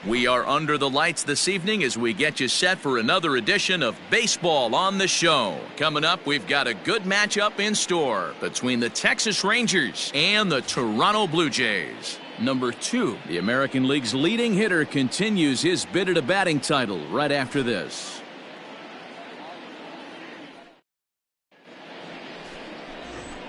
We are under the lights this evening as we get you set for another edition of Baseball on the Show. Coming up, we've got a good matchup in store between the Texas Rangers and the Toronto Blue Jays. Number 2, the American League's leading hitter, continues his bid at a batting title right after this.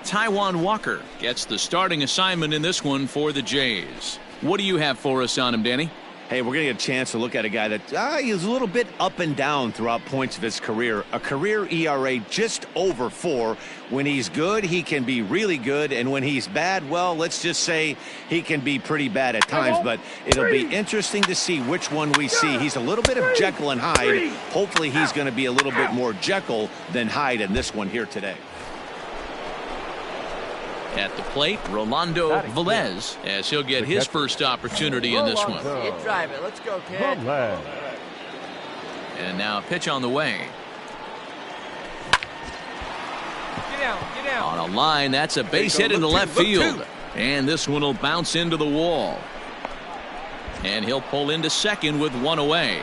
Taijuan Walker gets the starting assignment in this one for the Jays. What do you have for us on him, Danny? Hey, we're going to get a chance to look at a guy that he's a little bit up and down throughout points of his career. A career ERA just over 4. When he's good, he can be really good. And when he's bad, well, let's just say he can be pretty bad at times. But it'll be interesting to see which one we see. He's a little bit of Jekyll and Hyde. Hopefully he's going to be a little bit more Jekyll than Hyde in this one here today. At the plate, Rolando Velez, as he'll get his first opportunity in this one. You drive it. Let's go, kid. And now a pitch on the way. Get down. On a line, that's a base hit into left field. And this one will bounce into the wall. And he'll pull into second with one away.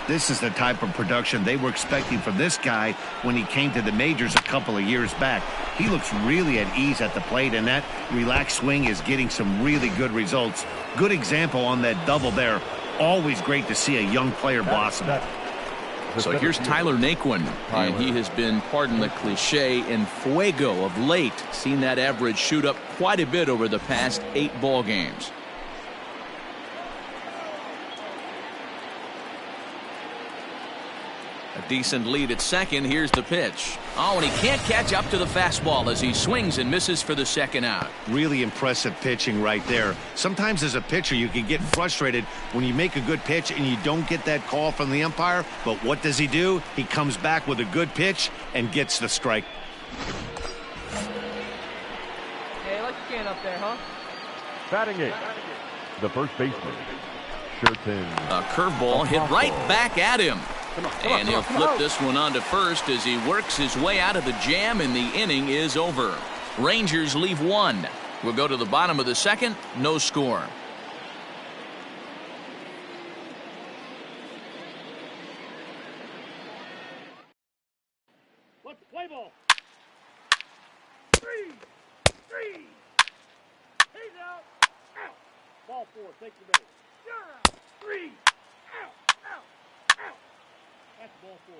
This is the type of production they were expecting from this guy when he came to the majors a couple of years back. He looks really at ease at the plate, and that relaxed swing is getting some really good results. Good example on that double there. Always great to see a young player blossom. So here's Tyler Naquin, and he has been, pardon the cliche, in fuego of late. Seen that average shoot up quite a bit over the past 8 ball games. A decent lead at second. Here's the pitch. Oh, and he can't catch up to the fastball as he swings and misses for the second out. Really impressive pitching right there. Sometimes as a pitcher you can get frustrated when you make a good pitch and you don't get that call from the umpire. But what does he do? He comes back with a good pitch and gets the strike. Hey, let's stand up there, huh? Batting it, the first baseman, Sherton. A curveball hit right back at him. And he'll flip this one onto first as he works his way out of the jam, and the inning is over. Rangers leave 1. We'll go to the bottom of the second. No score. Let's play ball. 3. He's out. Out. Ball 4. Take the base. You're out. 3. Out. That's ball 4.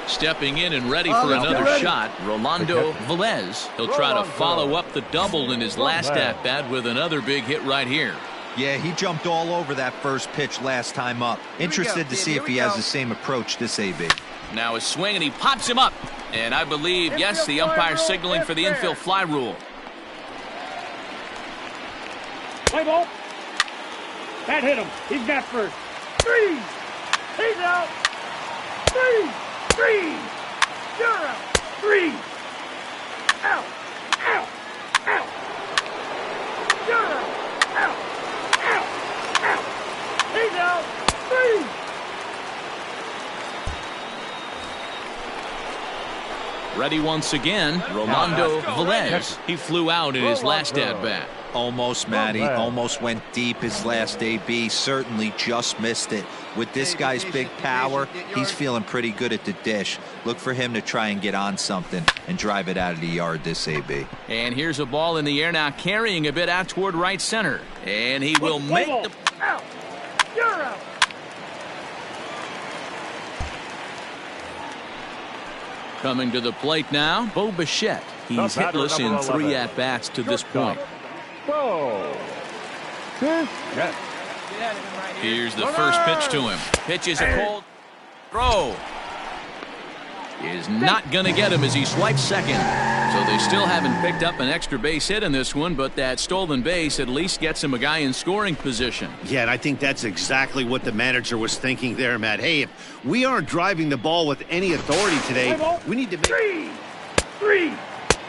Stepping in and ready for another shot, Rolando Velez. He'll try to follow up the double in his last at-bat with another big hit right here. Yeah, he jumped all over that first pitch last time up. Interested to see if he has the same approach this AB. Now a swing, and he pops him up. And I believe, yes, the umpire's signaling for the infield fly rule. Play ball. That hit him. He's got first. 3. He's out. 3. You're out. 3. Out. Out. Out. You're out. Out. Out. Out. He's out. 3. Ready once again, Rolando Velez. He flew out in his last at-bat. Almost, Matty. Almost went deep his last AB. Certainly just missed it. With this guy's big power, he's feeling pretty good at the dish. Look for him to try and get on something and drive it out of the yard this AB. And here's a ball in the air now, carrying a bit out toward right center. And he will make the... Out. You're out. Coming to the plate now, Bo Bichette. He's hitless in 3 at-bats to this point. Here's the first pitch to him. Pitch is a cold throw. Is not going to get him as he swipes second. So they still haven't picked up an extra base hit in this one, but that stolen base at least gets him a guy in scoring position. Yeah, and I think that's exactly what the manager was thinking there, Matt. Hey, if we aren't driving the ball with any authority today, we need to make... 3. 3.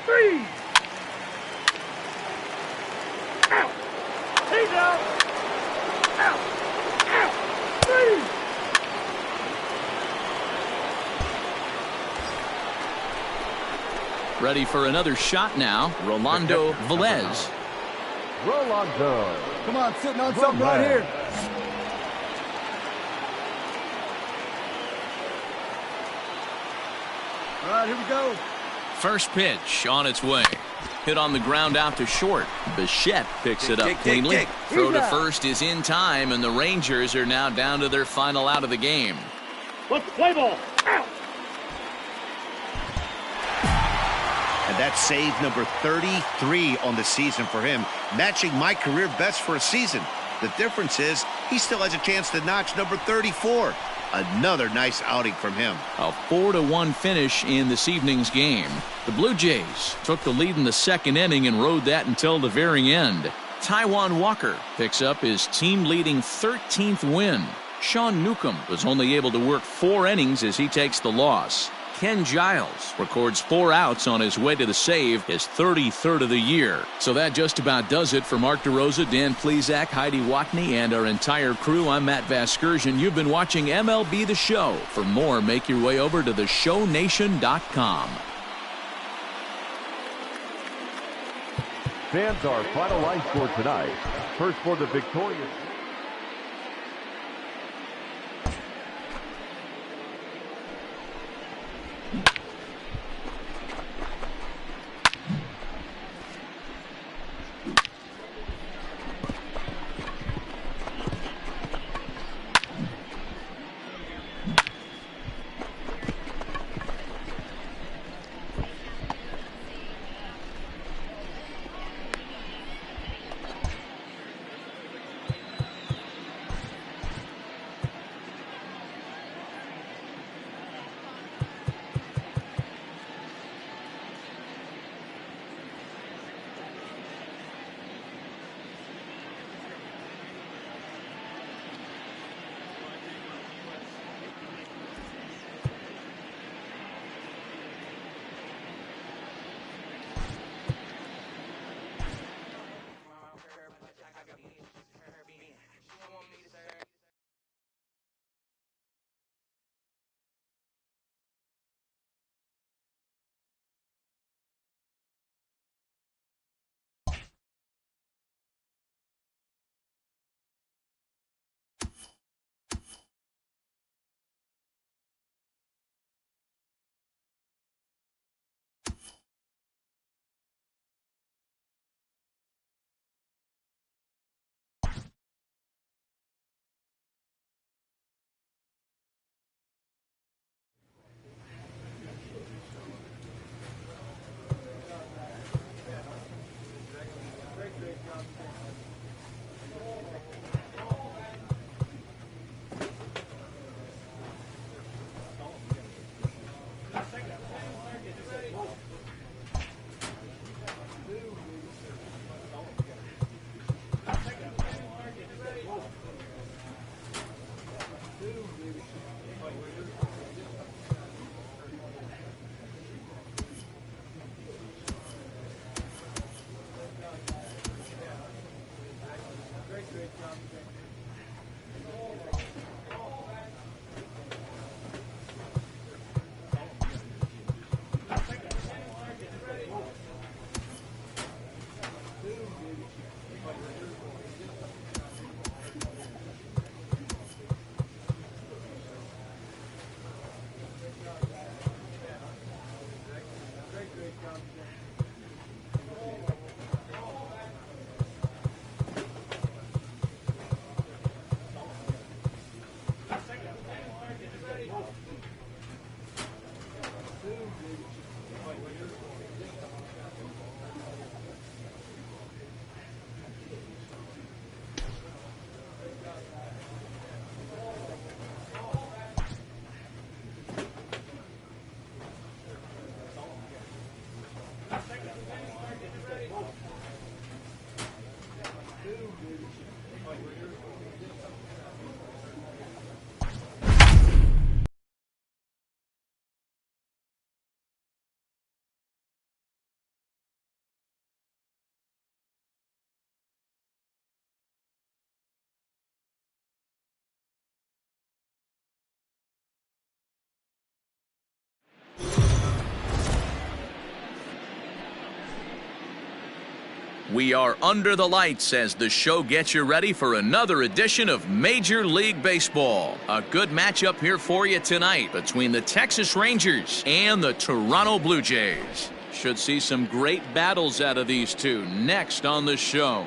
3. Out. He's out. Out. Out. 3. Ready for another shot now, Rolando Velez. Rolando. Come on, sitting on something right here. All right, here we go. First pitch on its way. Hit on the ground out to short. Bichette picks it up cleanly. Throw to first is in time, and the Rangers are now down to their final out of the game. Let's play ball. Out. And that's save number 33 on the season for him, matching my career best for a season. The difference is he still has a chance to notch number 34. Another nice outing from him. A 4-1 finish in this evening's game. The Blue Jays took the lead in the second inning and rode that until the very end. Taijuan Walker picks up his team-leading 13th win. Sean Newcomb was only able to work 4 innings as he takes the loss. Ken Giles records 4 outs on his way to the save, his 33rd of the year. So that just about does it for Mark DeRosa, Dan Plesac, Heidi Watney, and our entire crew. I'm Matt Vasgersian. You've been watching MLB The Show. For more, make your way over to theshownation.com. Fans, our final line score tonight. First for the victorious. We are under the lights as the show gets you ready for another edition of Major League Baseball. A good matchup here for you tonight between the Texas Rangers and the Toronto Blue Jays. Should see some great battles out of these two next on the show.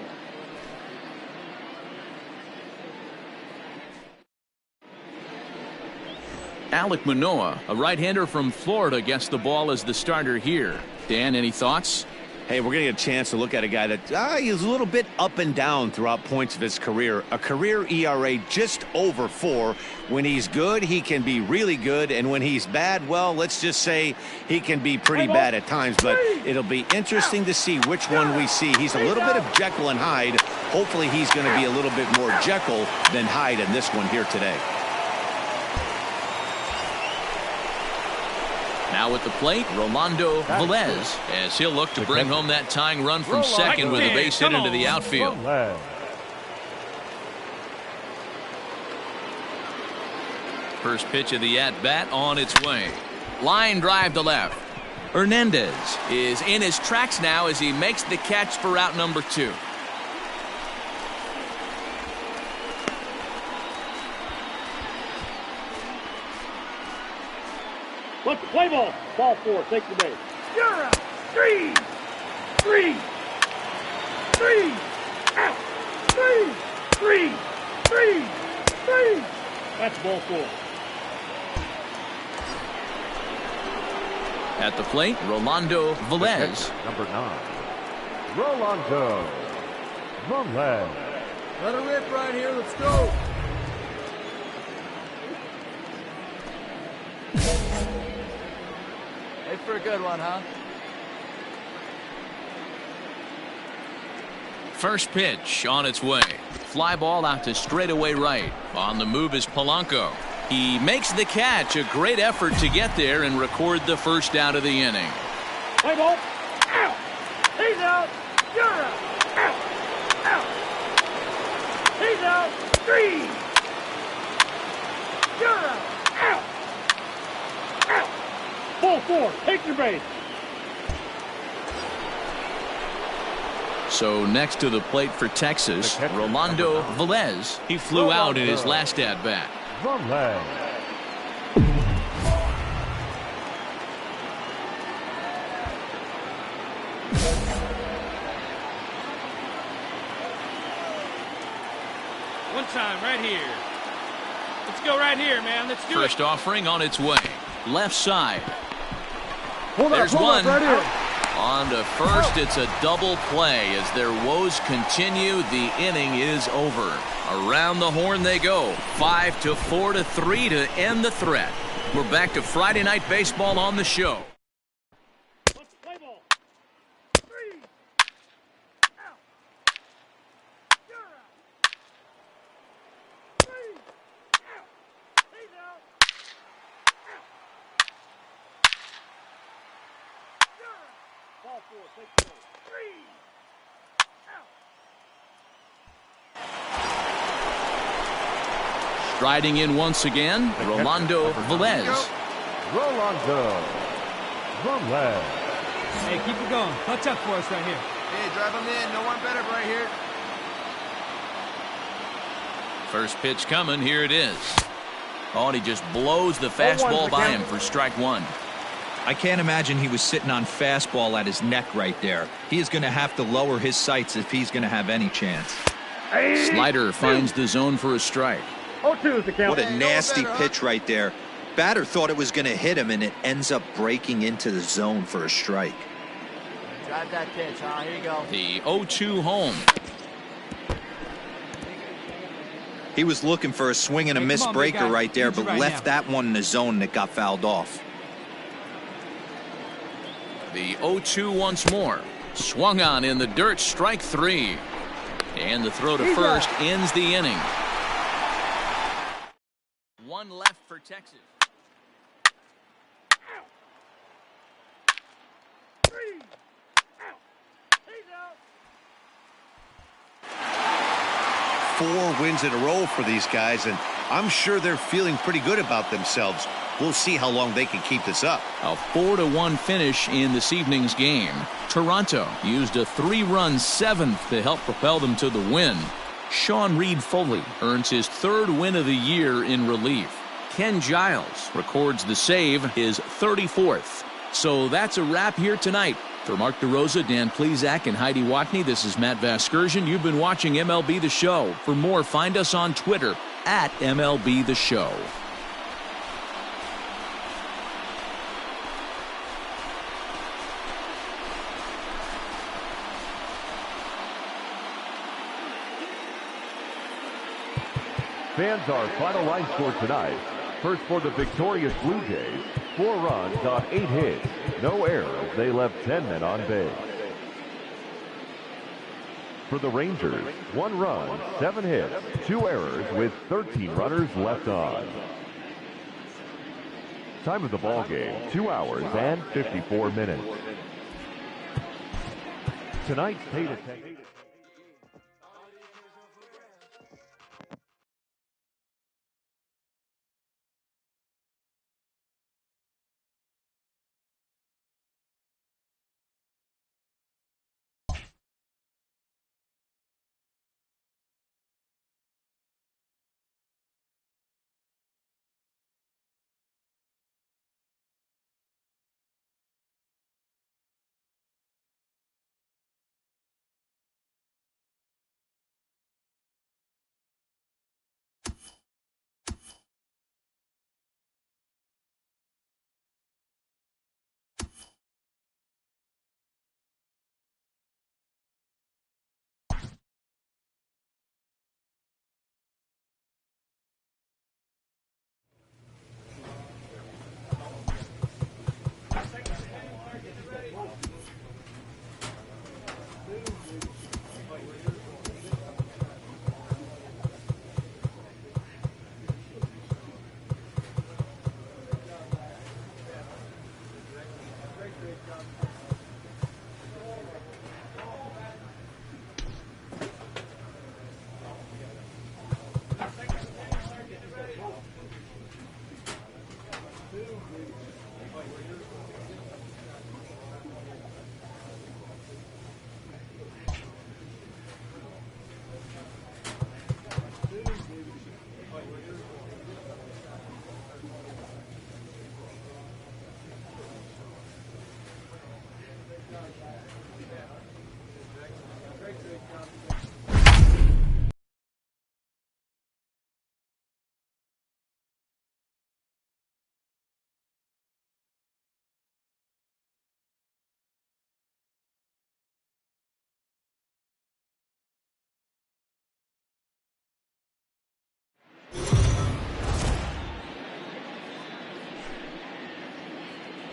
Alek Manoah, a right-hander from Florida, gets the ball as the starter here. Dan, any thoughts? Hey, we're going to get a chance to look at a guy that he's a little bit up and down throughout points of his career. A career ERA just over 4. When he's good, he can be really good. And when he's bad, well, let's just say he can be pretty bad at times. But it'll be interesting to see which one we see. He's a little bit of Jekyll and Hyde. Hopefully he's going to be a little bit more Jekyll than Hyde in this one here today. Now at the plate, Rolando Velez, as he'll look to bring home that tying run from second with a base hit into the outfield. First pitch of the at-bat on its way. Line drive to left. Hernandez is in his tracks now as he makes the catch for out number 2. Let's play ball. Ball 4. Take the base. You're out. 3. 3. 3. Out. 3. 3. 3. 3. That's ball 4. At the plate, Rolando Velez. Number 9, Rolando Velez. Let her rip right here. Let's go. It's for a good one, huh? First pitch on its way. Fly ball out to straightaway right. On the move is Polanco. He makes the catch. A great effort to get there and record the first out of the inning. Play ball. Out. He's out. You're out. Out. Out. He's out. 3. You're out. Out. Out. Ball 4. Take your base. So next to the plate for Texas, Rolando Velez. He flew out in his last at-bat. Velez. One time right here. Let's go right here, man. Let's do First offering on its way. Left side. There's one. Right here. On to first, it's a double play. As their woes continue, the inning is over. Around the horn they go. 5-4 to 3 to end the threat. We're back to Friday Night Baseball on the show. Let's play ball. 3. Out. You're out. 3. Out. He's out. Out. You're out. Ball 4. Take the ball. 3. Out. Striding in once again, Rolando Velez. Rolando Velez. Hey, keep it going. Touch up for us right here. Hey, drive him in. No one better right here. First pitch coming. Here it is. Oh, and he just blows the fastball by him for strike 1. I can't imagine he was sitting on fastball at his neck right there. He is going to have to lower his sights if he's going to have any chance. Slider finds the zone for a strike. 0-2 is the count. What a nasty pitch right there. Batter thought it was going to hit him, and it ends up breaking into the zone for a strike. Drive that pitch, huh? Here you go. The 0-2 home. He was looking for a swing and a miss breaker right there, but left that one in the zone that got fouled off. The 0-2 once more. Swung on in the dirt, strike 3. And the throw to first ends the inning. One left for Texas. Out. 3. Out. He's out. 4 wins in a row for these guys, and I'm sure they're feeling pretty good about themselves. We'll see how long they can keep this up. A 4-1 finish in this evening's game. Toronto used a 3-run seventh to help propel them to the win. Sean Reed Foley earns his 3rd win of the year in relief. Ken Giles records the save, his 34th. So that's a wrap here tonight. For Mark DeRosa, Dan Plesac, and Heidi Watney, this is Matt Vasgersian. You've been watching MLB The Show. For more, find us on Twitter at MLB The Show. Fans, our final line score tonight. First for the victorious Blue Jays, 4 runs on 8 hits, no errors. They left 10 men on base. For the Rangers, 1 run, 7 hits, 2 errors with 13 runners left on. Time of the ball game, 2 hours and 54 minutes. Tonight's paid attention.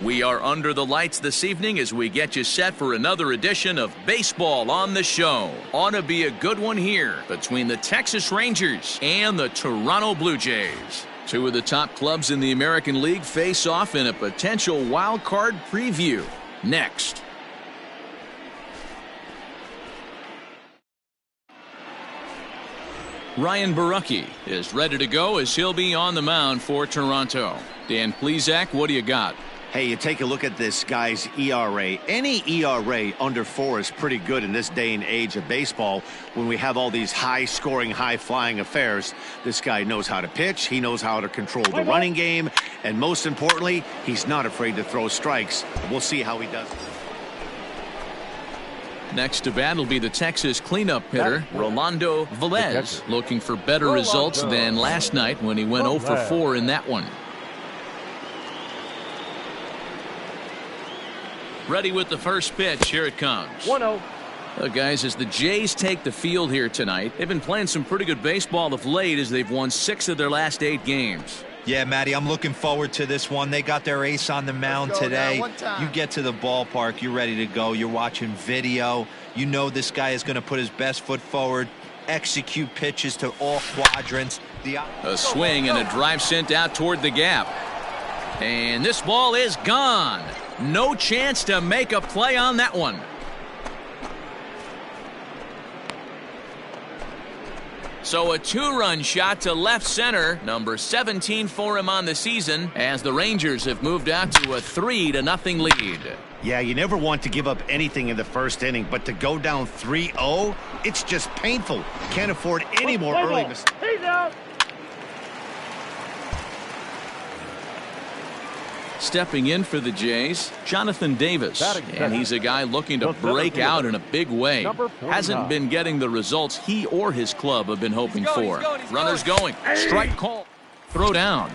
We are under the lights this evening as we get you set for another edition of Baseball on the Show. Ought to be a good one here between the Texas Rangers and the Toronto Blue Jays. 2 of the top clubs in the American League face off in a potential wild card preview. Next. Ryan Borucki is ready to go as he'll be on the mound for Toronto. Dan Plesac, what do you got? Hey, you take a look at this guy's ERA. Any ERA under 4 is pretty good in this day and age of baseball when we have all these high-scoring, high-flying affairs. This guy knows how to pitch. He knows how to control the running game. And most importantly, he's not afraid to throw strikes. We'll see how he does. Next to bat will be the Texas cleanup hitter, Rolando Velez, looking for better results than last night when he went 0 for 4 in that one. Ready with the first pitch. Here it comes. 1-0. Guys, as the Jays take the field here tonight, they've been playing some pretty good baseball of late as they've won 6 of their last 8 games. Yeah, Matty, I'm looking forward to this one. They got their ace on the mound today. You get to the ballpark, you're ready to go. You're watching video. You know this guy is going to put his best foot forward, execute pitches to all quadrants. A swing and a drive sent out toward the gap. And this ball is gone. No chance to make a play on that one. So a two-run shot to left center, number 17 for him on the season, as the Rangers have moved out to a 3-0 lead. Yeah, you never want to give up anything in the first inning, but to go down 3-0, it's just painful. Can't afford any more early mistakes. He's out. Stepping in for the Jays, Jonathan Davis, and he's a guy looking to break out in a big way. Hasn't been getting the results he or his club have been hoping for. Runners going. Strike call. Throw down.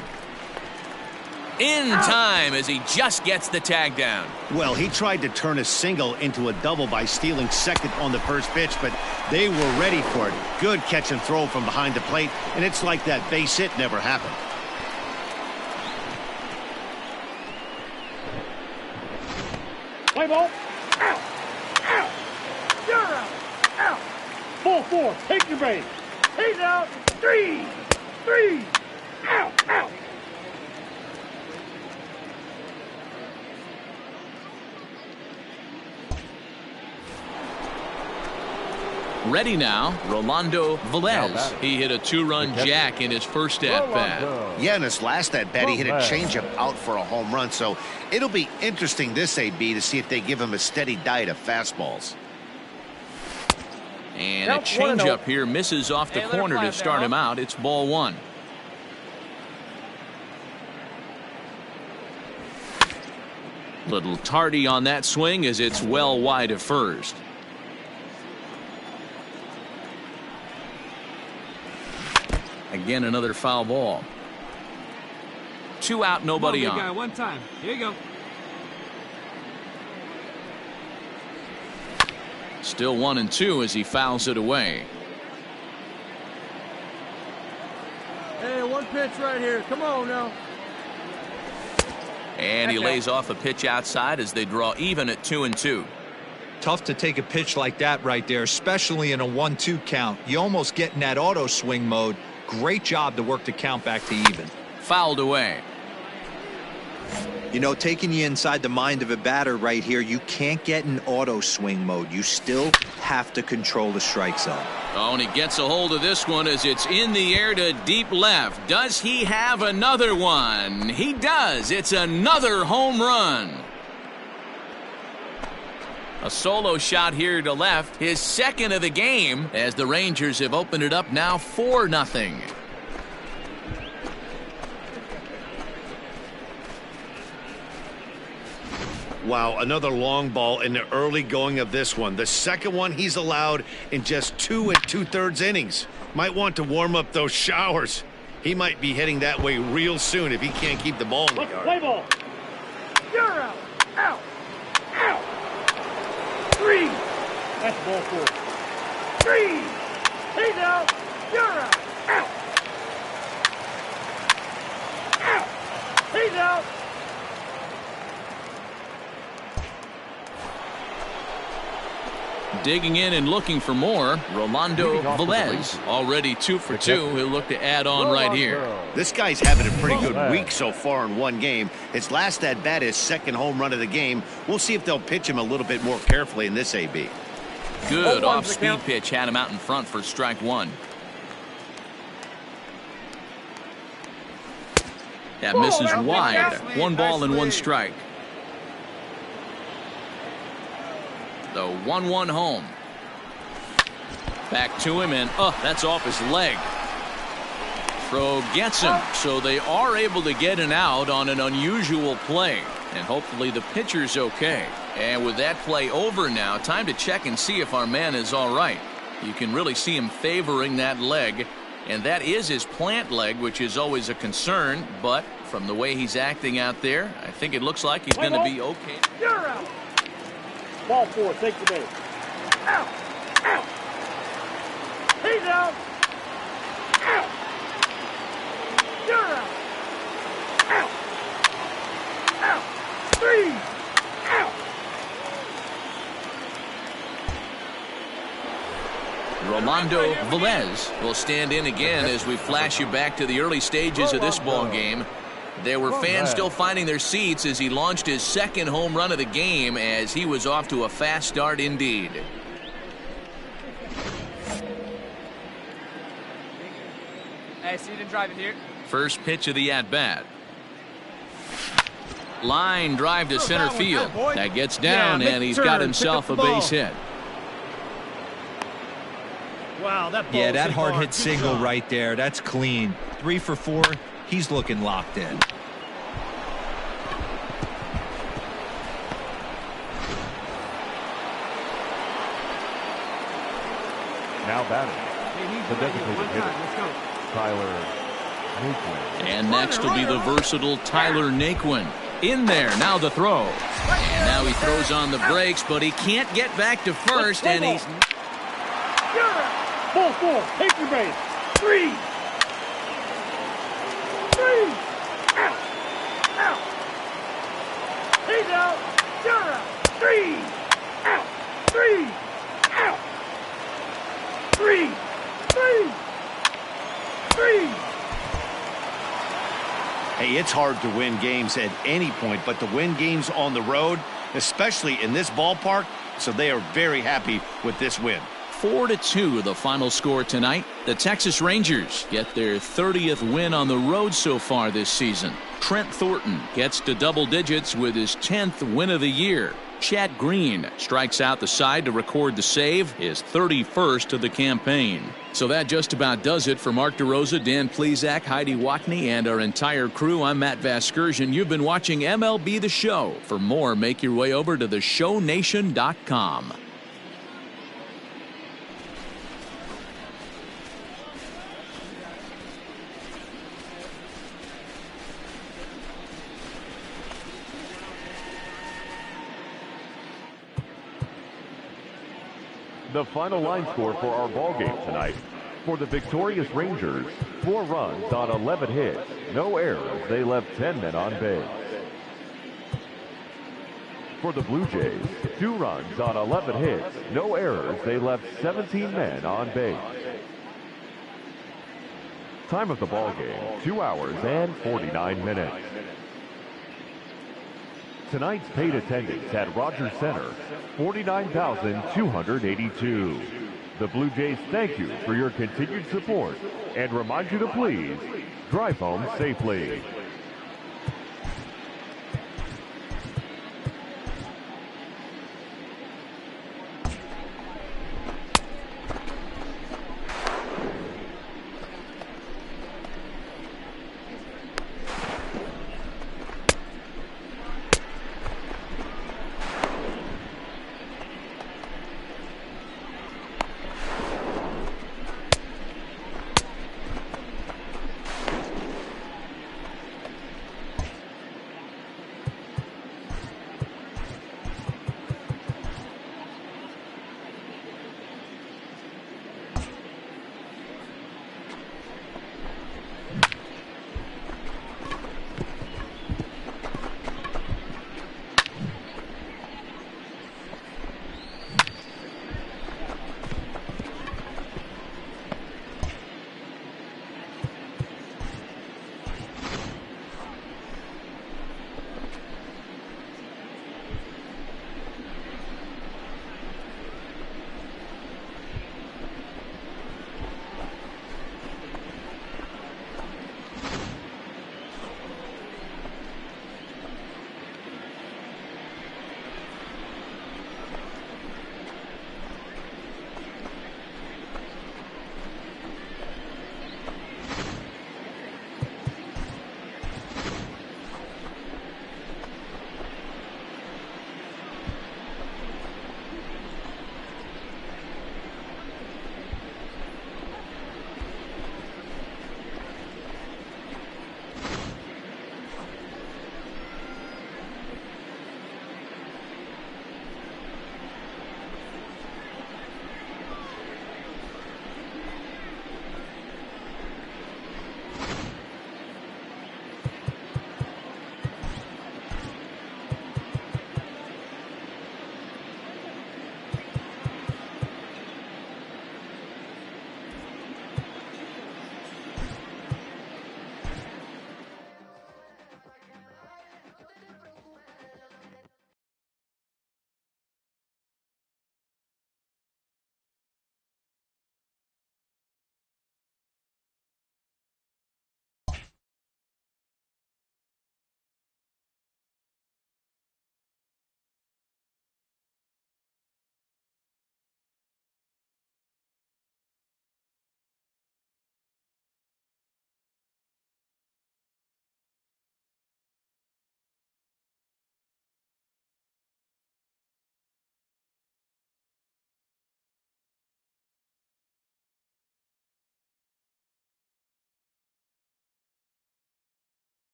In time as he just gets the tag down. Well, he tried to turn a single into a double by stealing second on the first pitch, but they were ready for it. Good catch and throw from behind the plate, and it's like that base hit never happened. Play ball. Out. Out. You're out. Out. Ball 4. Take your base. He's out. 3. 3. Out. Out. Ready now, Rolando Velez. He hit a two-run jack in his first at-bat. Yeah, in his last at-bat, he hit a changeup out for a home run, so it'll be interesting this AB to see if they give him a steady diet of fastballs. And a changeup here misses off the corner to start him out. It's ball 1. Little tardy on that swing as it's well wide of first. Again, another foul ball. 2 out, nobody on. Guy, one time. Here you go. Still 1-2 as he fouls it away. Hey, one pitch right here. Come on now. And he lays off a pitch outside as they draw even at 2-2. Tough to take a pitch like that right there, especially in a 1-2 count. You almost get in that auto swing mode. Great job to work the count back to even. Fouled away. You know, taking you inside the mind of a batter right here, you can't get in auto swing mode. You still have to control the strike zone. Oh, and he gets a hold of this one as it's in the air to deep left. Does he have another one? He does. It's another home run. A solo shot here to left, his second of the game, as the Rangers have opened it up now 4-0. Wow, another long ball in the early going of this one. The second one he's allowed in just 2 2/3 innings. Might want to warm up those showers. He might be heading that way real soon if he can't keep the ball in the yard. Play ball. You're out. Out. Out. 3. That's ball 4. 3. He's out. You're out. Out. Out. He's out. Digging in and looking for more, Rolando Velez, already 2 for 2. He'll look to add on right here. This guy's having a pretty good week so far in one game. His last at-bat, his second home run of the game. We'll see if they'll pitch him a little bit more carefully in this AB. Good off-speed pitch had him out in front for strike 1. That misses wide. 1 ball and 1 strike. The 1-1 home. Back to him, and that's off his leg. Throw gets him, so they are able to get an out on an unusual play, and hopefully the pitcher's okay. And with that play over now, time to check and see if our man is all right. You can really see him favoring that leg, and that is his plant leg, which is always a concern, but from the way he's acting out there, I think it looks like he's going to be okay. You're out. Ball 4, take the base. Out. Out. He's out. Out. You're out. Out. Out. 3. Out. Rolando Velez will stand in again as we flash you back to the early stages of this ball game. There were fans still finding their seats as he launched his second home run of the game, as he was off to a fast start indeed. Hey, so you didn't drive it here? First pitch of the at-bat. Line drive to center field. That gets down, and he's got himself a base hit. Wow, that hard hit single right there. That's clean. 3 for 4. He's looking locked in. Now batting, the designated hitter, Tyler Naquin. And next will be the versatile Tyler Naquin. In there, now the throw. And now he throws on the brakes, but he can't get back to first, and he's... Ball 4, take your base. 3. 3. Out. Out. He's out. You're out. 3. Out. 3. Out. 3. 3. 3. Hey, it's hard to win games at any point, but to win games on the road, especially in this ballpark, so they are very happy with this win. 4-2 the final score tonight. The Texas Rangers get their 30th win on the road so far this season. Trent Thornton gets to double digits with his 10th win of the year. Chad Green strikes out the side to record the save, his 31st of the campaign. So that just about does it for Mark DeRosa, Dan Plesac, Heidi Watney, and our entire crew. I'm Matt Vasgersian. You've been watching MLB The Show. For more, make your way over to theshownation.com. The final line score for our ball game tonight. For the victorious Rangers, 4 runs on 11 hits, no errors. They left 10 men on base. For the Blue Jays, 2 runs on 11 hits, no errors. They left 17 men on base. Time of the ball game, 2 hours and 49 minutes. Tonight's paid attendance at Rogers Center, 49,282. The Blue Jays thank you for your continued support and remind you to please drive home safely.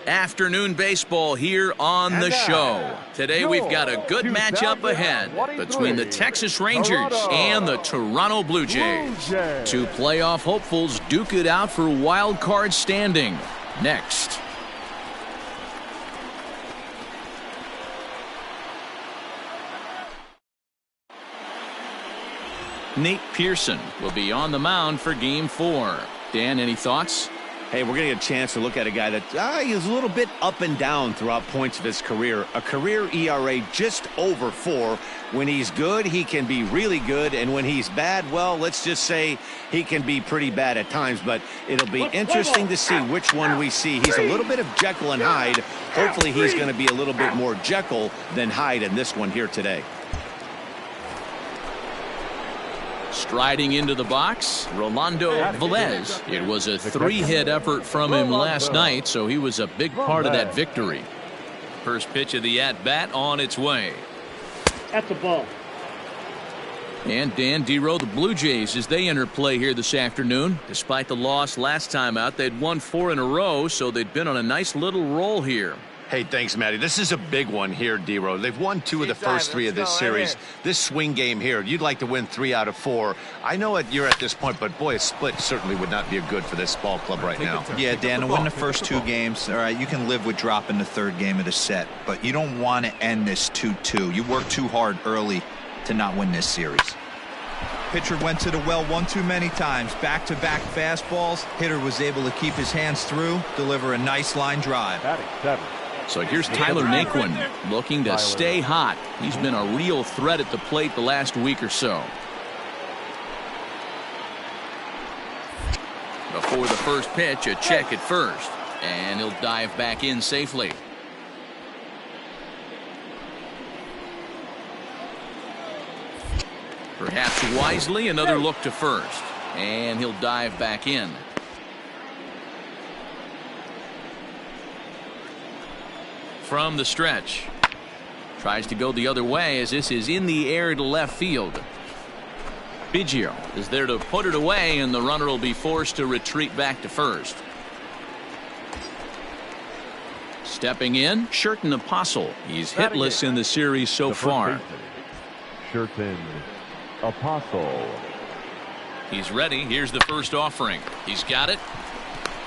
Afternoon baseball here on the show. Today we've got a good matchup ahead between the Texas Rangers and the Toronto Blue Jays. Two playoff hopefuls duke it out for wild card standing. Next. Nate Pearson will be on the mound for Game 4. Dan, any thoughts? Hey, we're going to get a chance to look at a guy that is a little bit up and down throughout points of his career. A career ERA just over 4. When he's good, he can be really good. And when he's bad, well, let's just say he can be pretty bad at times. But it'll be interesting to see which one we see. He's a little bit of Jekyll and Hyde. Hopefully he's going to be a little bit more Jekyll than Hyde in this one here today. Striding into the box, Rolando Velez. It was a 3-hit effort from him last night, so he was a big part of that victory. First pitch of the at-bat on its way. That's a ball. And Dan Dero, the Blue Jays, as they enter play here this afternoon. Despite the loss last time out, they'd won 4 in a row, so they'd been on a nice little roll here. Hey, thanks, Matty. This is a big one here, Dero. They've won 2 of the first 3 of this series. This swing game here, you'd like to win 3 out of 4. I know you're at this point, but boy, a split certainly would not be good for this ball club right now. Yeah, Dan, to win the first 2 games, all right, you can live with dropping the 3rd game of the set, but you don't want to end this 2-2. You work too hard early to not win this series. Pitcher went to the well one too many times. Back-to-back fastballs. Hitter was able to keep his hands through, deliver a nice line drive. So here's Tyler Naquin looking to stay hot. He's been a real threat at the plate the last week or so. Before the first pitch, a check at first. And he'll dive back in safely. Perhaps wisely, another look to first. And he'll dive back in. From the stretch. Tries to go the other way as this is in the air to left field. Biggio is there to put it away, and the runner will be forced to retreat back to first. Stepping in, Sherten Apostle. He's hitless in the series so far. Sherten Apostle. He's ready. Here's the first offering. He's got it.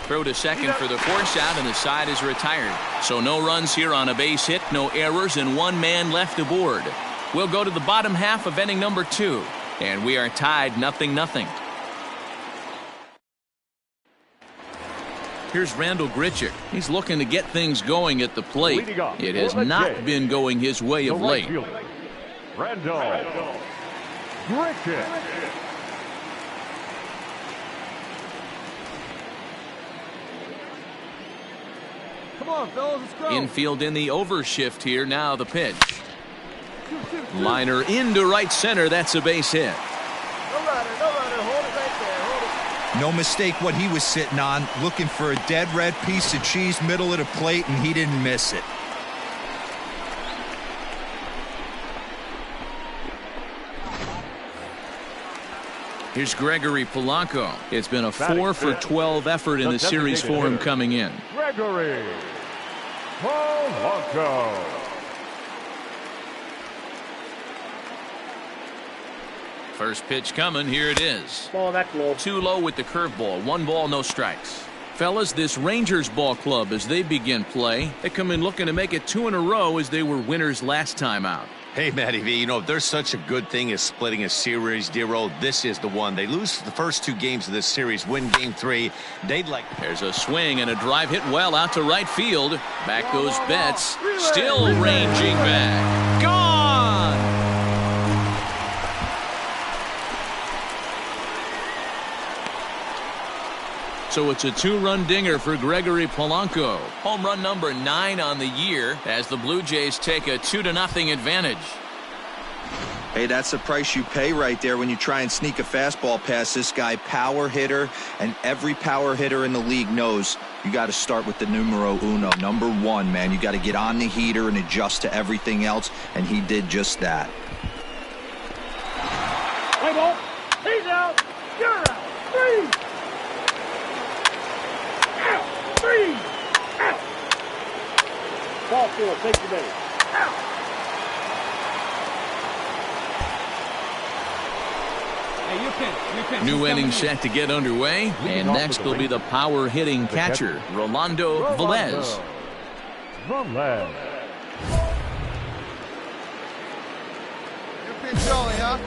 Throw to second for the force out, and the side is retired. So no runs here on a base hit, no errors, and one man left aboard. We'll go to the bottom half of inning number 2, and we are tied 0-0. Here's Randall Grichuk. He's looking to get things going at the plate. It has not been going his way of late. Randall Grichuk. Come on, fellas, let's go. Infield in the overshift here. Now the pitch. Liner into right center. That's a base hit. No runner. Hold it right there. Hold it. No mistake what he was sitting on, looking for a dead red piece of cheese middle of the plate, and he didn't miss it. Here's Gregory Polanco. It's been a 4 for 12 effort in the series for him coming in. Gregory Polanco. First pitch coming. Here it is. Ball that low. Too low with the curveball. 1 ball, no strikes. Fellas, this Rangers ball club, as they begin play, they come in looking to make it 2 in a row as they were winners last time out. Hey, Matty V, you know, if there's such a good thing as splitting a series, Dero, this is the one. They lose the first 2 games of this series, win game 3. They'd like. There's a swing and a drive hit well out to right field. Back goes Betts. Still ranging back. Gone! So it's a 2-run dinger for Gregory Polanco. Home run number 9 on the year as the Blue Jays take a 2-0 advantage. Hey, that's the price you pay right there when you try and sneak a fastball past this guy. Power hitter, and every power hitter in the league knows you got to start with the numero uno, number 1, man. You got to get on the heater and adjust to everything else, and he did just that. Play ball. He's out. You're out. 3. Out. 3. Out. Ball 4. Take the base. Out. Hey, you pinch. New inning set to get underway, and next will be the power hitting catcher, Rolando Velez. Velez. You're pinch only, huh?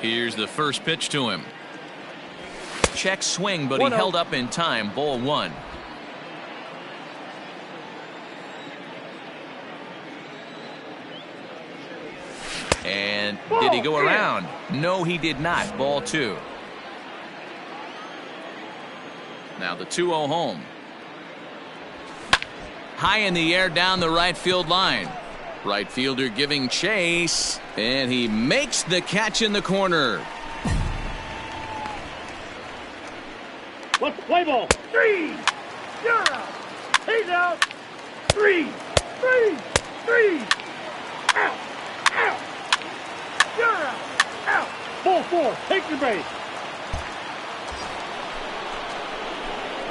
Here's the first pitch to him. Check swing, but he held up in time. Ball 1. And did he go around? No, he did not. Ball 2. Now the 2-0 home. High in the air down the right field line. Right fielder giving chase, and he makes the catch in the corner. What's the play ball? 3. You're out. He's out. 3. Out. Out. You're out. Out. Ball 4. Take your base.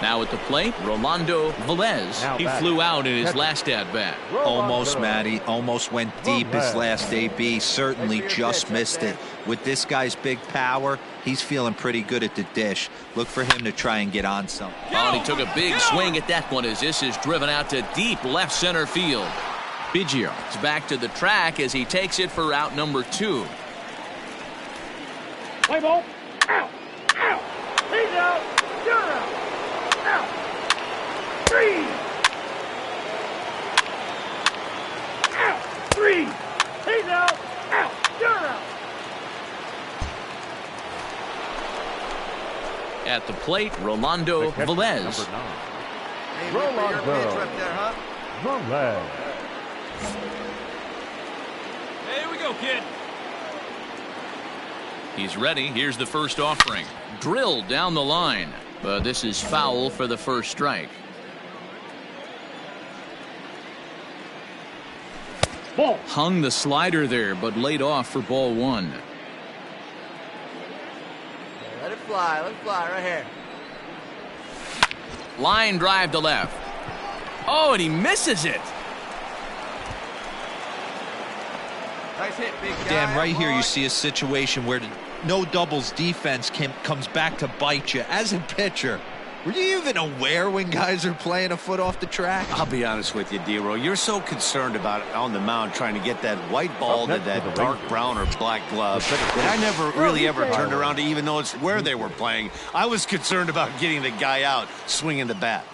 Now at the plate, Rolando Velez. He flew out in his last at-bat. Almost, Matty. Almost went deep his last AB. Certainly just missed it. With this guy's big power, he's feeling pretty good at the dish. Look for him to try and get on something. Oh, and he took a big swing at that one as this is driven out to deep left center field. Biggio is back to the track as he takes it for out number 2. Play ball. Out. Out. He's out. You're out. Out. 3. Out. 3. He's out. Out. You're out. At the plate, Rolando Velez. Hey, you're pinch right there, huh? Velez. Hey, here we go, kid. He's ready. Here's the first offering. Drilled down the line. But this is foul for the first strike. Ball. Hung the slider there, but laid off for ball one. Let it fly right here. Line drive to left. Oh, and he misses it. Nice hit, big guy. Dan, right here you see a situation where the no doubles defense comes back to bite you. As a pitcher, were you even aware when guys are playing a foot off the track? I'll be honest with you, D-Row. You're so concerned about on the mound trying to get that white ball to that dark brown or black glove that I never really ever turned around to even notice where they were playing. I was concerned about getting the guy out swinging the bat.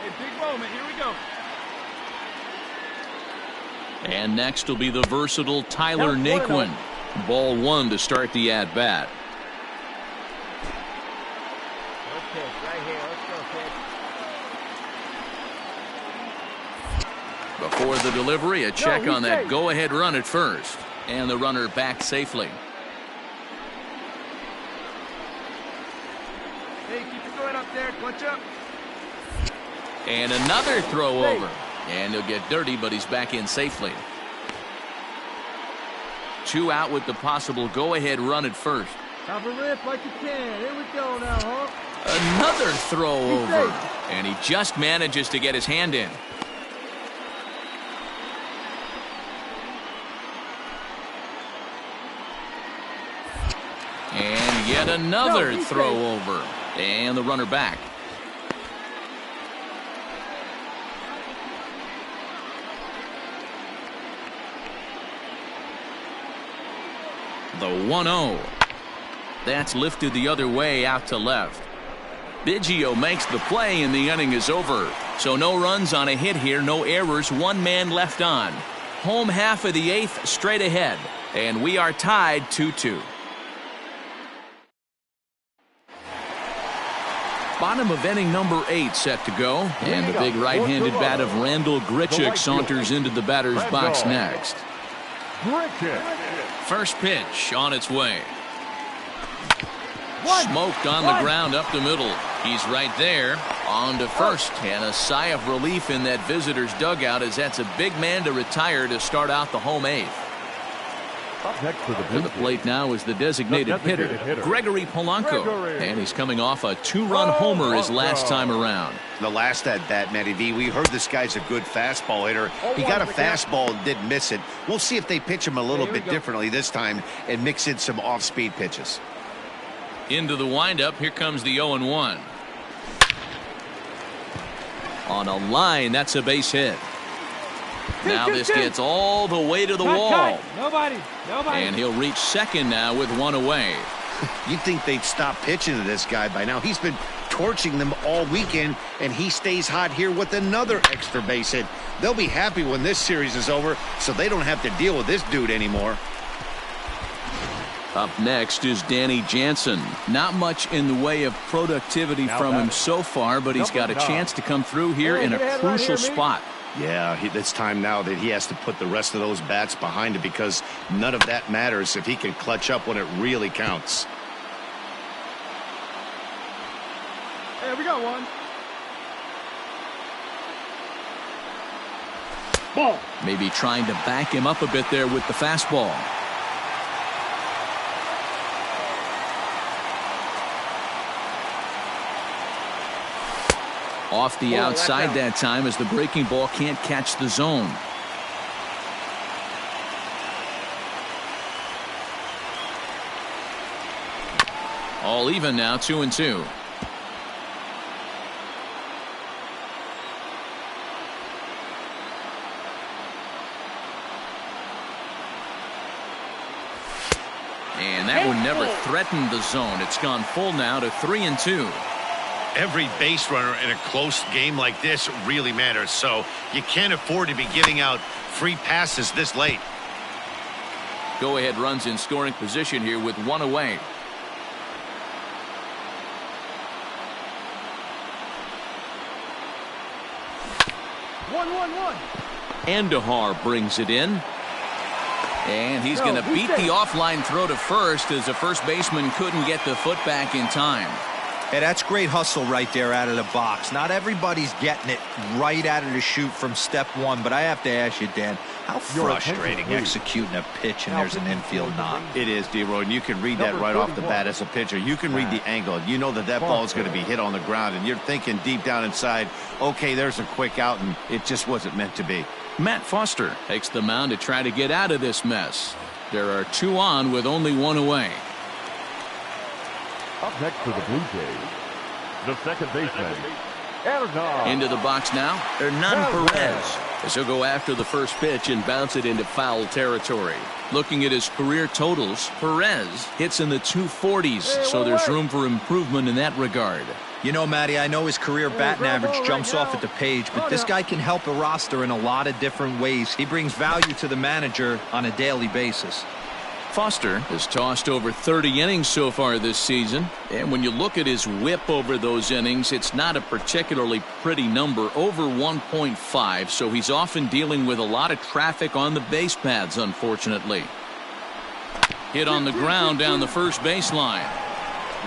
Hey, big moment. Here we go. And next will be the versatile Tyler Naquin. Ball one to start the at-bat. Let's pitch right here. Let's go, pitch. Before the delivery, a check on that go-ahead run at first. And the runner back safely. Hey, keep your going up there. Clutch up. And another throw over. And he'll get dirty, but he's back in safely. 2 out with the possible go-ahead run at first. Have a rip like you can. Here we go now, huh? Another throw over. And he just manages to get his hand in. And yet another throw over. And the runner back. The 1-0. That's lifted the other way out to left. Biggio makes the play and the inning is over. So no runs on a hit here, no errors, 1 man left on. Home half of the 8th straight ahead. And we are tied 2-2. Bottom of inning number 8 set to go. And the big right-handed bat of Randall Grichuk saunters into the batter's box next. First pitch on its way. Smoked on the ground up the middle. He's right there on to first. And a sigh of relief in that visitor's dugout as that's a big man to retire to start out the home 8th. Up next to the plate now is the designated hitter, Gregory Polanco. And he's coming off a 2-run homer his last time around. The last at bat, Matty V, we heard this guy's a good fastball hitter. He got a fastball and didn't miss it. We'll see if they pitch him a little bit differently this time and mix in some off-speed pitches. Into the windup, here comes the 0-1. On a line, that's a base hit. Now this gets all the way to the wall. Nobody. And he'll reach second now with 1 away. You'd think they'd stop pitching to this guy by now. He's been torching them all weekend, and he stays hot here with another extra base hit. They'll be happy when this series is over, so they don't have to deal with this dude anymore. Up next is Danny Jansen. Not much in the way of productivity from him so far, but he's got a chance to come through here in a crucial spot. Yeah, it's time now that he has to put the rest of those bats behind it because none of that matters if he can clutch up when it really counts. Hey, we got one. Ball. Maybe trying to back him up a bit there with the fastball. Off the outside that time as the breaking ball can't catch the zone. All even now, 2-2. And that one never threatened the zone. It's gone full now to 3-2. Every base runner in a close game like this really matters, so you can't afford to be giving out free passes this late. Go-ahead runs in scoring position here with 1 away. One. Andahar brings it in. And he's going to beat the offline throw to first as the first baseman couldn't get the foot back in time. Hey, that's great hustle right there out of the box. Not everybody's getting it right out of the chute from step one, but I have to ask you, Dan, how frustrating executing a pitch and there's an infield knock. It is, D-Roy, and you can read that right off the bat as a pitcher. You can read the angle. You know that ball is going to be hit on the ground, and you're thinking deep down inside, okay, there's a quick out, and it just wasn't meant to be. Matt Foster takes the mound to try to get out of this mess. There are 2 on with only 1 away. Up next for the Blue Jays, the second baseman, Hernan. Into the box now, Hernan Perez. As he'll go after the first pitch and bounce it into foul territory. Looking at his career totals, Perez hits in the 240s, so there's room for improvement in that regard. You know, Matty, I know his career batting average jumps off at the page, but this guy can help a roster in a lot of different ways. He brings value to the manager on a daily basis. Foster has tossed over 30 innings so far this season, and when you look at his whip over those innings, it's not a particularly pretty number, over 1.5, so he's often dealing with a lot of traffic on the base paths, unfortunately. Hit on the ground down the first baseline.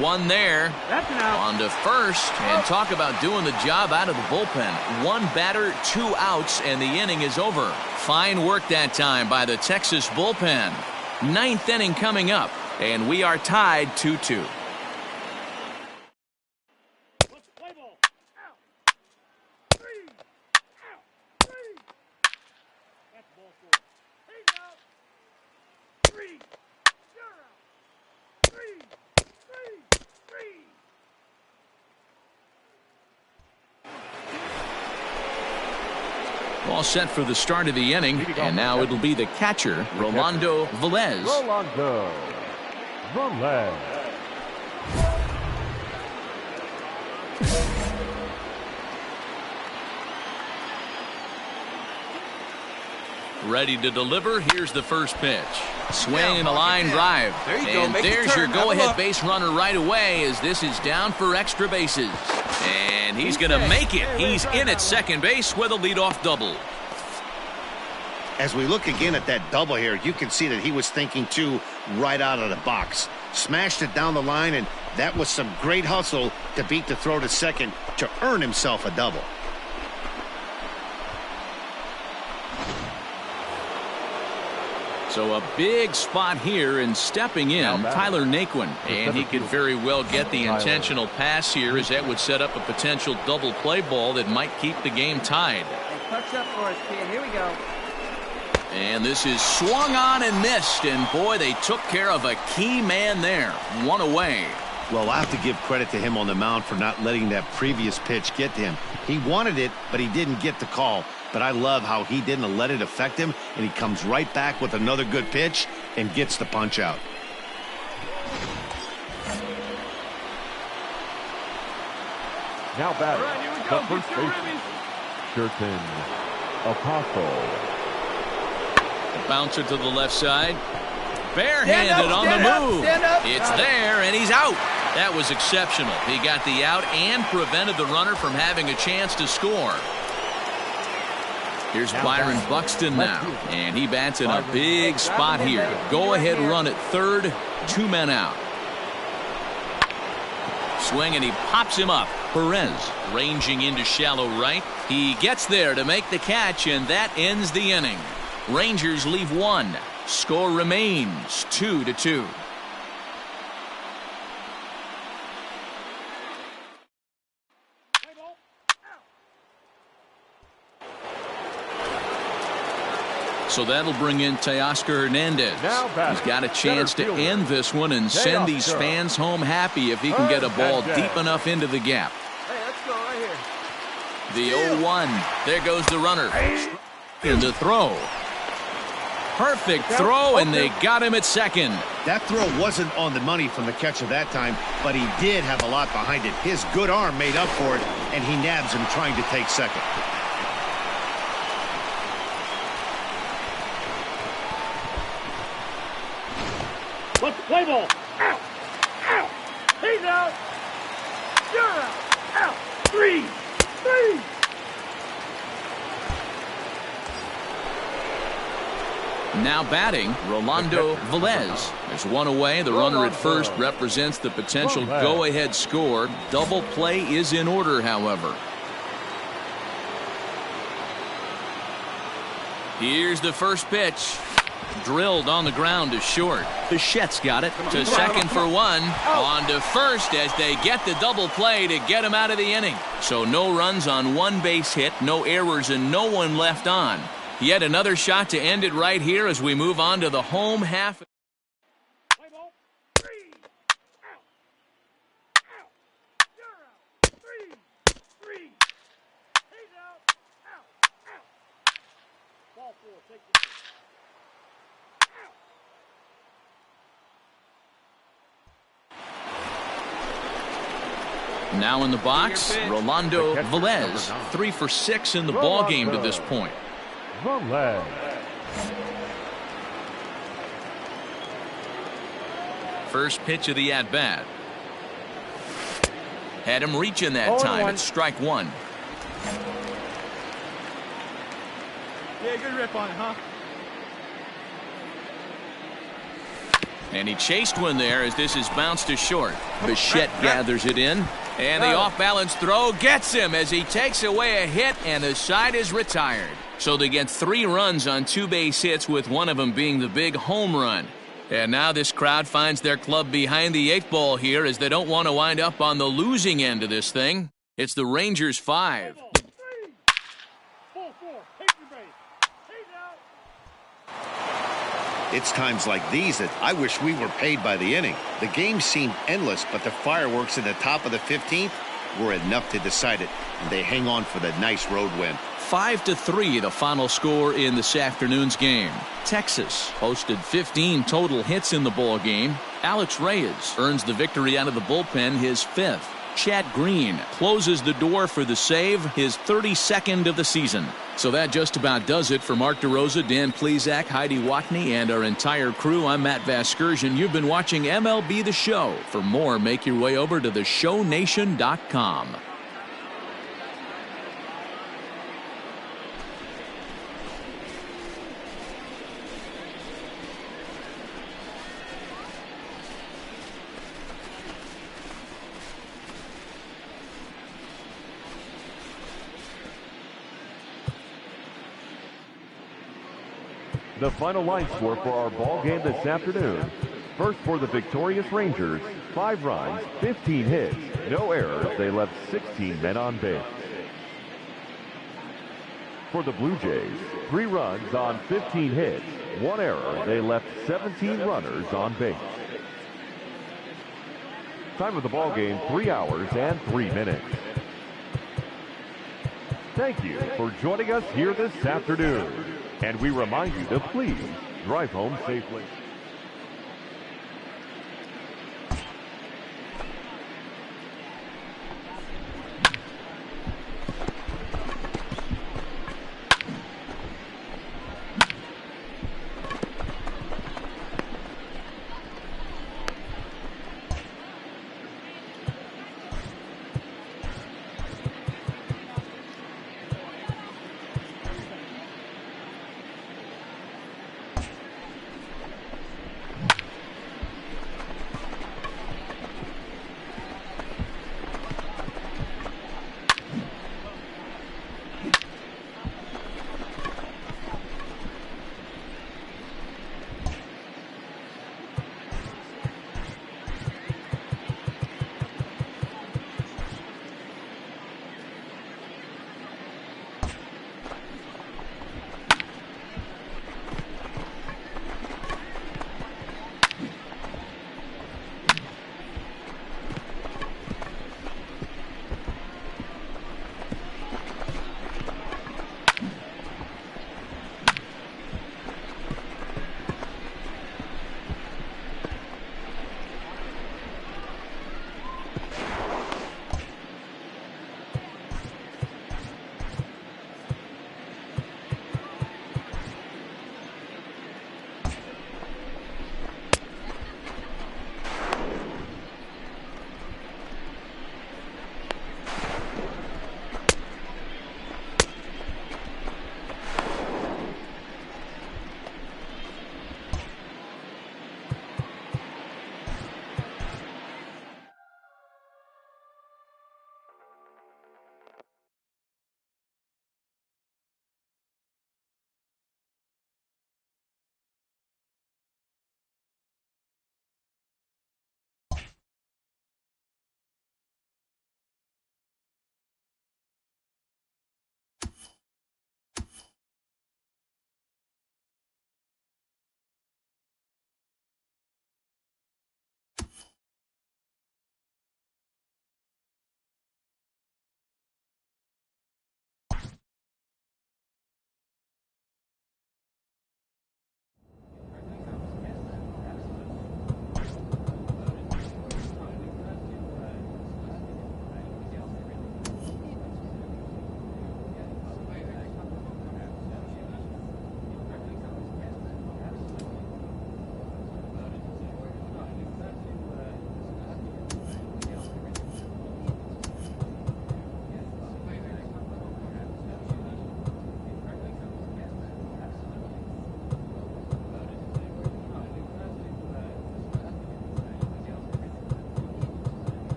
One there, on to first, and talk about doing the job out of the bullpen. 1 batter, 2 outs, and the inning is over. Fine work that time by the Texas bullpen. 9th inning coming up, and we are tied 2-2. All set for the start of the inning, and now it'll be the catcher, Rolando Velez. Rolando Velez. Ready to deliver. Here's the first pitch. Swing and a line drive. And there's your go-ahead base runner right away as this is down for extra bases. And he's going to make it. He's in at second base with a leadoff double. As we look again at that double here, you can see that he was thinking too right out of the box. Smashed it down the line, and that was some great hustle to beat the throw to second to earn himself a double. So a big spot here, and stepping in, Tyler Naquin. And he could very well get the intentional pass here, as that would set up a potential double play ball that might keep the game tied. Touch up for us, kid. Here we go. And this is swung on and missed, and boy, they took care of a key man there. 1 away. Well, I have to give credit to him on the mound for not letting that previous pitch get to him. He wanted it, but he didn't get the call. But I love how he didn't let it affect him, and he comes right back with another good pitch and gets the punch out. Now batting, the first baseman, Sherton Apostle. The bouncer to the left side. Barehanded on the move. It's there, and he's out. That was exceptional. He got the out and prevented the runner from having a chance to score. Here's Byron Buxton now, and he bats in a big spot here. Go ahead run at third, 2 men out. Swing, and he pops him up. Perez ranging into shallow right. He gets there to make the catch, and that ends the inning. Rangers leave 1. Score remains 2-2. So that'll bring in Teoscar Hernandez. He's got a chance to end this one and send these fans home happy if he can get a ball deep enough into the gap. Hey, let's go right here. The 0-1. There goes the runner. In the throw. Perfect throw, and they got him at second. That throw wasn't on the money from the catcher that time, but he did have a lot behind it. His good arm made up for it, and he nabs him trying to take second. Let's play ball. Out. Out. He's out. You're out. Out. 3. Now batting, Rolando Velez. There's one away. The runner at first represents the potential go-ahead score. Double play is in order, however. Here's the first pitch. Drilled on the ground to short. Bichette's got it to second for one. On to first as they get the double play to get him out of the inning. So no runs on one base hit, no errors, and no one left on. Yet another shot to end it right here as we move on to the home half. Now in the box, Rolando Velez, 3 for 6 in the ball game to this point. First pitch of the at-bat. Had him reaching that time. It's strike one. Yeah, good rip on it, huh? And he chased one there as this is bounced to short. Bichette gathers it in. And the off-balance throw gets him as he takes away a hit, and the side is retired. So they get 3 runs on 2 base hits, with one of them being the big home run. And now this crowd finds their club behind the 8 ball here as they don't want to wind up on the losing end of this thing. It's the Rangers 5. It's times like these that I wish we were paid by the inning. The game seemed endless, but the fireworks at the top of the 15th were enough to decide it, and they hang on for the nice road win. 5-3 the final score in this afternoon's game. Texas posted 15 total hits in the ball game. Alex Reyes earns the victory out of the bullpen, his 5th. Chad Green closes the door for the save, his 32nd of the season. So that just about does it for Mark DeRosa, Dan Plesac, Heidi Watney, and our entire crew. I'm Matt Vasgersian. You've been watching MLB The Show. For more, make your way over to theshownation.com. The final line score for our ball game this afternoon. First for the victorious Rangers, 5 runs, 15 hits, no errors. They left 16 men on base. For the Blue Jays, 3 runs on 15 hits, 1 error. They left 17 runners on base. Time of the ball game, 3 hours and 3 minutes. Thank you for joining us here this afternoon. And we remind you to please drive home safely.